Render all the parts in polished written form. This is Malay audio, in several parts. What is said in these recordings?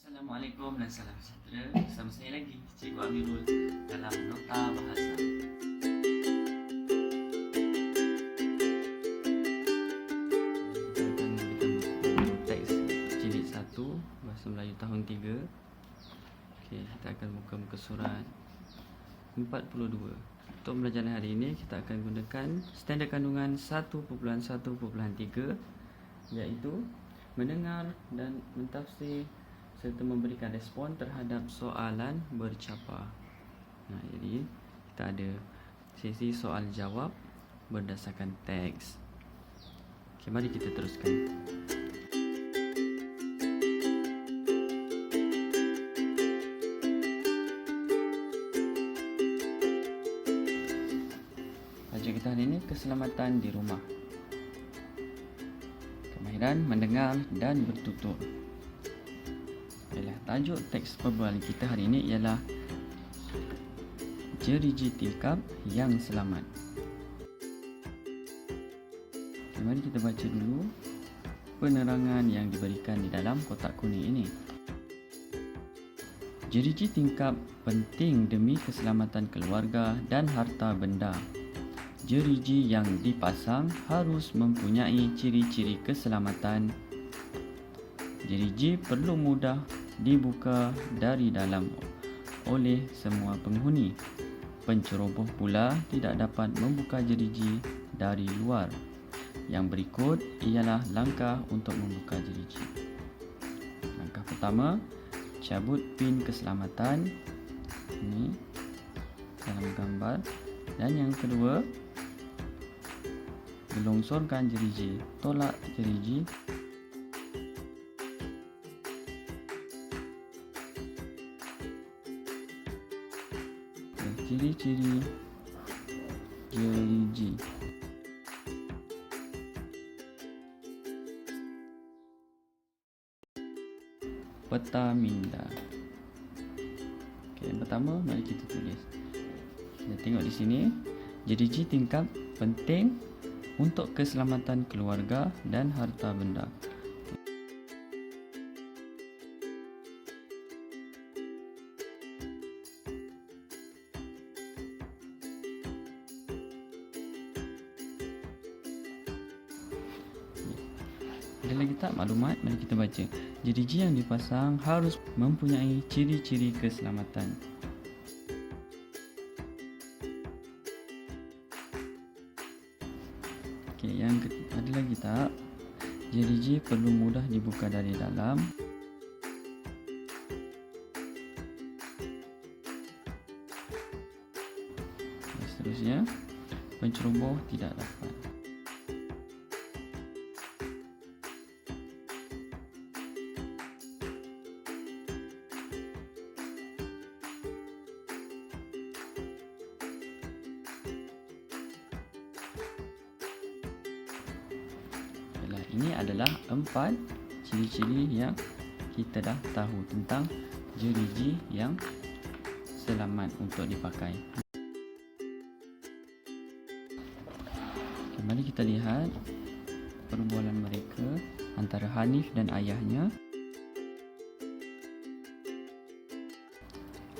Assalamualaikum dan salam sejahtera. Bersama saya lagi, Cikgu Amirul dalam Nota Bahasa. Kita akan berikan teks jilid 1 Bahasa Melayu tahun 3. Okey, kita akan buka muka surat 42. Untuk pembelajaran hari ini kita akan gunakan standard kandungan 1.1.3, iaitu mendengar dan mentafsir serta memberikan respon terhadap soalan bercapa. Jadi kita ada sesi soal jawab berdasarkan teks. Okey, mari kita teruskan. Tajuk kita hari ini, keselamatan di rumah. Kemahiran mendengar dan bertutur. Tajuk teks perbualan kita hari ini ialah Jeriji tingkap yang selamat. Mari kita baca dulu penerangan yang diberikan di dalam kotak kuning ini. Jeriji tingkap penting demi keselamatan keluarga dan harta benda. Jeriji yang dipasang harus mempunyai ciri-ciri keselamatan. Jeriji perlu mudah dibuka dari dalam oleh semua penghuni. Penceroboh pula tidak dapat membuka jeriji dari luar. Yang berikut ialah langkah untuk membuka jeriji. Langkah pertama, cabut pin keselamatan. Ini dalam gambar. Dan yang kedua, gelongsorkan jeriji. Tolak jeriji. Ciri-ciri jeriji. Peta minda. Yang pertama, mari kita tulis. Kita tengok di sini, jeriji tingkap penting untuk keselamatan keluarga dan harta benda. Ada lagi tak maklumat? Mari kita baca. Jeriji yang dipasang harus mempunyai ciri-ciri keselamatan. Okey, yang ada lagi tak? Jeriji perlu mudah dibuka dari dalam. Seterusnya, penceroboh tidak dapat. Ini adalah 4 ciri-ciri yang kita dah tahu tentang jeriji yang selamat untuk dipakai. Mari kita lihat perbualan mereka antara Hanif dan ayahnya.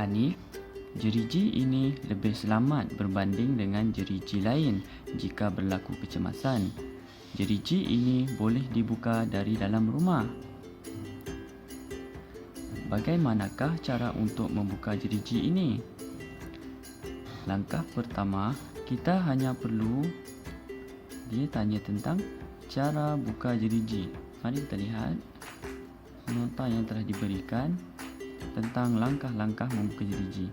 Hanif, jeriji ini lebih selamat berbanding dengan jeriji lain jika berlaku kecemasan. Jeriji ini boleh dibuka dari dalam rumah. Bagaimanakah cara untuk membuka jeriji ini? Langkah pertama, kita hanya perlu, dia tanya tentang cara buka jeriji. Mari kita lihat nota yang telah diberikan tentang langkah-langkah membuka jeriji.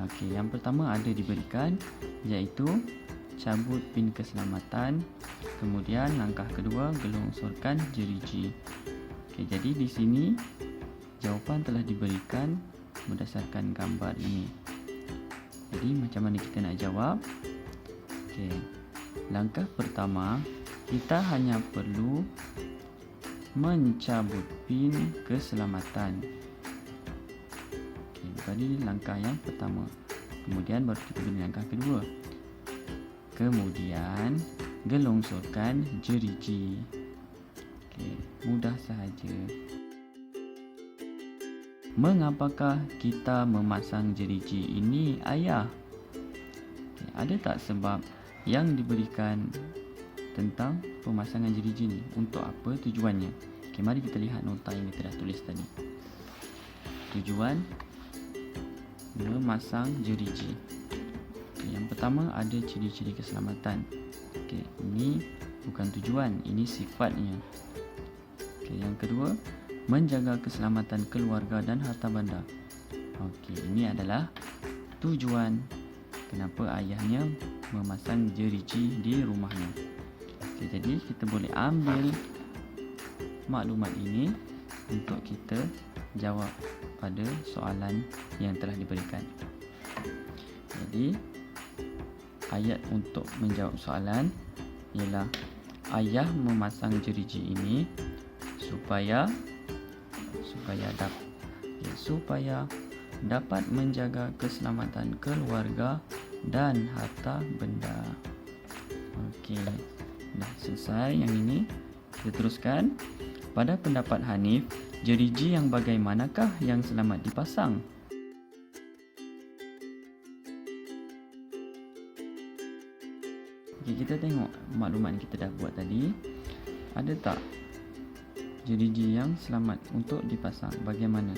Okey, yang pertama ada diberikan, iaitu cabut pin keselamatan. Kemudian langkah kedua, gelongsorkan jeriji. Okey, jadi di sini jawapan telah diberikan berdasarkan gambar ini. Jadi macam mana kita nak jawab? Okey. Langkah pertama, kita hanya perlu mencabut pin keselamatan. Okey, tadi langkah yang pertama. Kemudian baru kita beri langkah kedua. Kemudian gelongsorkan jeriji. Okey, mudah sahaja. Mengapakah kita memasang jeriji ini, ayah? Ada tak sebab yang diberikan tentang pemasangan jeriji ni? Untuk apa tujuannya? Mari kita lihat nota yang kita dah tulis tadi. Tujuan memasang jeriji. Yang pertama, ada ciri-ciri keselamatan. Ini bukan tujuan, ini sifatnya. Yang kedua, menjaga keselamatan keluarga dan harta benda. Ini adalah tujuan kenapa ayahnya memasang jeriji di rumahnya. Jadi kita boleh ambil maklumat ini untuk kita jawab pada soalan yang telah diberikan. Jadi ayat untuk menjawab soalan ialah ayah memasang jeriji ini supaya dapat menjaga keselamatan keluarga dan harta benda. Dah selesai yang ini. Kita teruskan. Pada pendapat Hanif, jeriji yang bagaimanakah yang selamat dipasang? Kita tengok maklumat yang kita dah buat tadi. Ada tak jeriji yang selamat untuk dipasang? Bagaimana?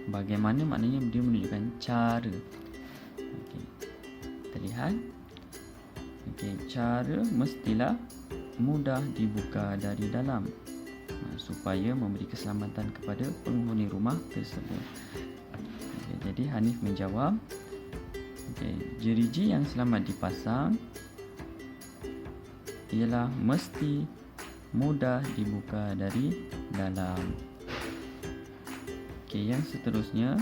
Bagaimana maknanya dia menunjukkan cara. Kita lihat. Cara mestilah mudah dibuka dari dalam supaya memberi keselamatan kepada penghuni rumah tersebut. Jadi Hanif menjawab, jeriji yang selamat dipasang ialah mesti mudah dibuka dari dalam. Yang seterusnya,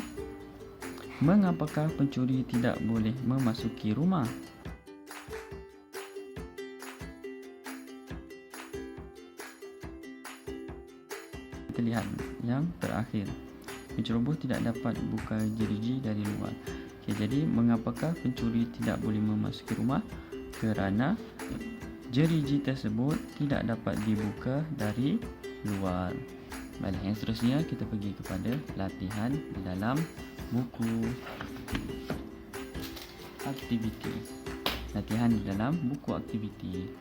mengapakah pencuri tidak boleh memasuki rumah? Kita lihat yang terakhir. Penceroboh tidak dapat buka jeriji dari luar. Jadi mengapakah pencuri tidak boleh memasuki rumah? Kerana jeriji tersebut tidak dapat dibuka dari luar. Baiklah, yang seterusnya kita pergi kepada latihan di dalam buku aktiviti. Latihan di dalam buku aktiviti.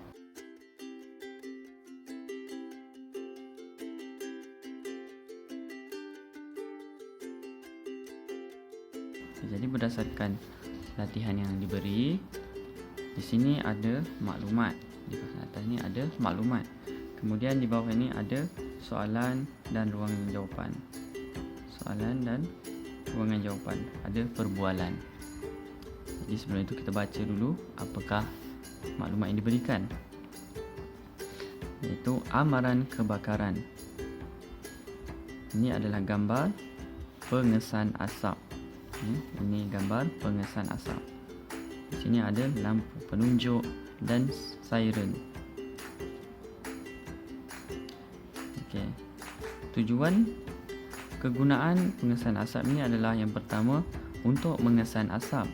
Jadi berdasarkan latihan yang diberi, di sini ada maklumat. Di atas ni ada maklumat. Kemudian di bawah ini ada soalan dan ruangan jawapan. Soalan dan ruangan jawapan. Ada perbualan. Jadi sebelum itu kita baca dulu apakah maklumat yang diberikan. Iaitu amaran kebakaran. Ini adalah gambar pengesan asap. Ini gambar pengesan asap. Di sini ada lampu penunjuk dan siren. Tujuan kegunaan pengesan asap ini adalah yang pertama untuk mengesan asap.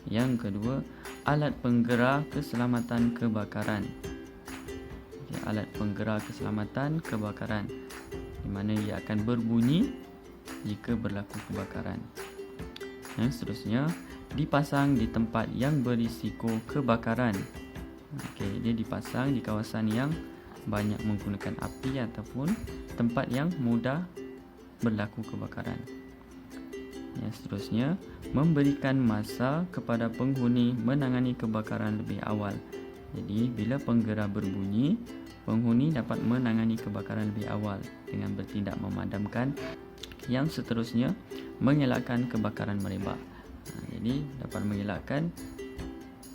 Yang kedua, alat penggerak keselamatan kebakaran. Alat penggerak keselamatan kebakaran, di mana ia akan berbunyi jika berlaku kebakaran. Yang seterusnya, dipasang di tempat yang berisiko kebakaran. Dia dipasang di kawasan yang banyak menggunakan api ataupun tempat yang mudah berlaku kebakaran. Yang seterusnya, memberikan masa kepada penghuni menangani kebakaran lebih awal. Jadi bila penggerak berbunyi, penghuni dapat menangani kebakaran lebih awal dengan bertindak memadamkan. Yang seterusnya, mengelakkan kebakaran merebak. Jadi dapat mengelakkan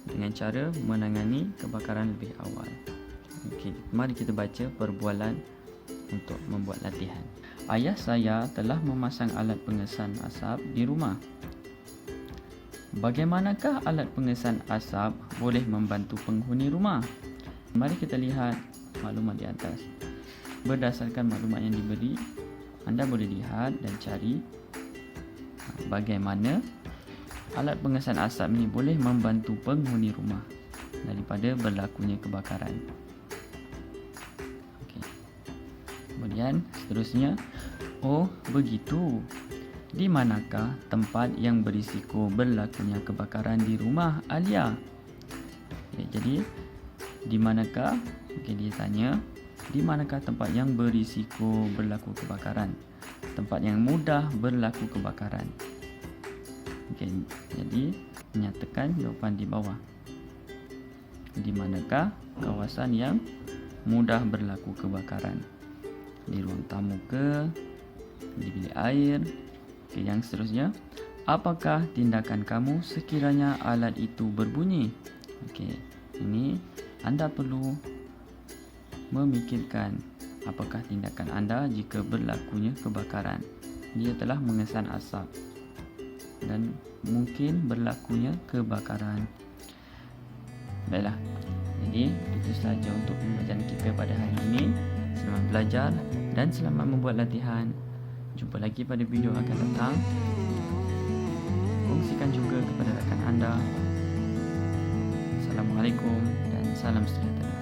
dengan cara menangani kebakaran lebih awal. Mari kita baca perbualan untuk membuat latihan. Ayah saya telah memasang alat pengesan asap di rumah. Bagaimanakah alat pengesan asap boleh membantu penghuni rumah? Mari kita lihat maklumat di atas. Berdasarkan maklumat yang diberi, anda boleh lihat dan cari bagaimana alat pengesan asap ini boleh membantu penghuni rumah daripada berlakunya kebakaran. Boleh Kemudian seterusnya, oh begitu. Di manakah tempat yang berisiko berlakunya kebakaran di rumah Alia? Jadi di manakah? Dia tanya, di manakah tempat yang berisiko berlaku kebakaran? Tempat yang mudah berlaku kebakaran. Jadi menyatakan jawapan di bawah. Di manakah kawasan yang mudah berlaku kebakaran? Di ruang tamu ke? Di bilik air? Yang seterusnya, apakah tindakan kamu sekiranya alat itu berbunyi? Ini anda perlu memikirkan apakah tindakan anda jika berlakunya kebakaran. Dia telah mengesan asap dan mungkin berlakunya kebakaran. Baiklah, jadi itu sahaja untuk pembelajaran kita pada hari ini. Selamat belajar dan selamat membuat latihan. Jumpa lagi pada video akan datang. Kongsikan juga kepada rakan anda. Assalamualaikum dan salam sejahtera.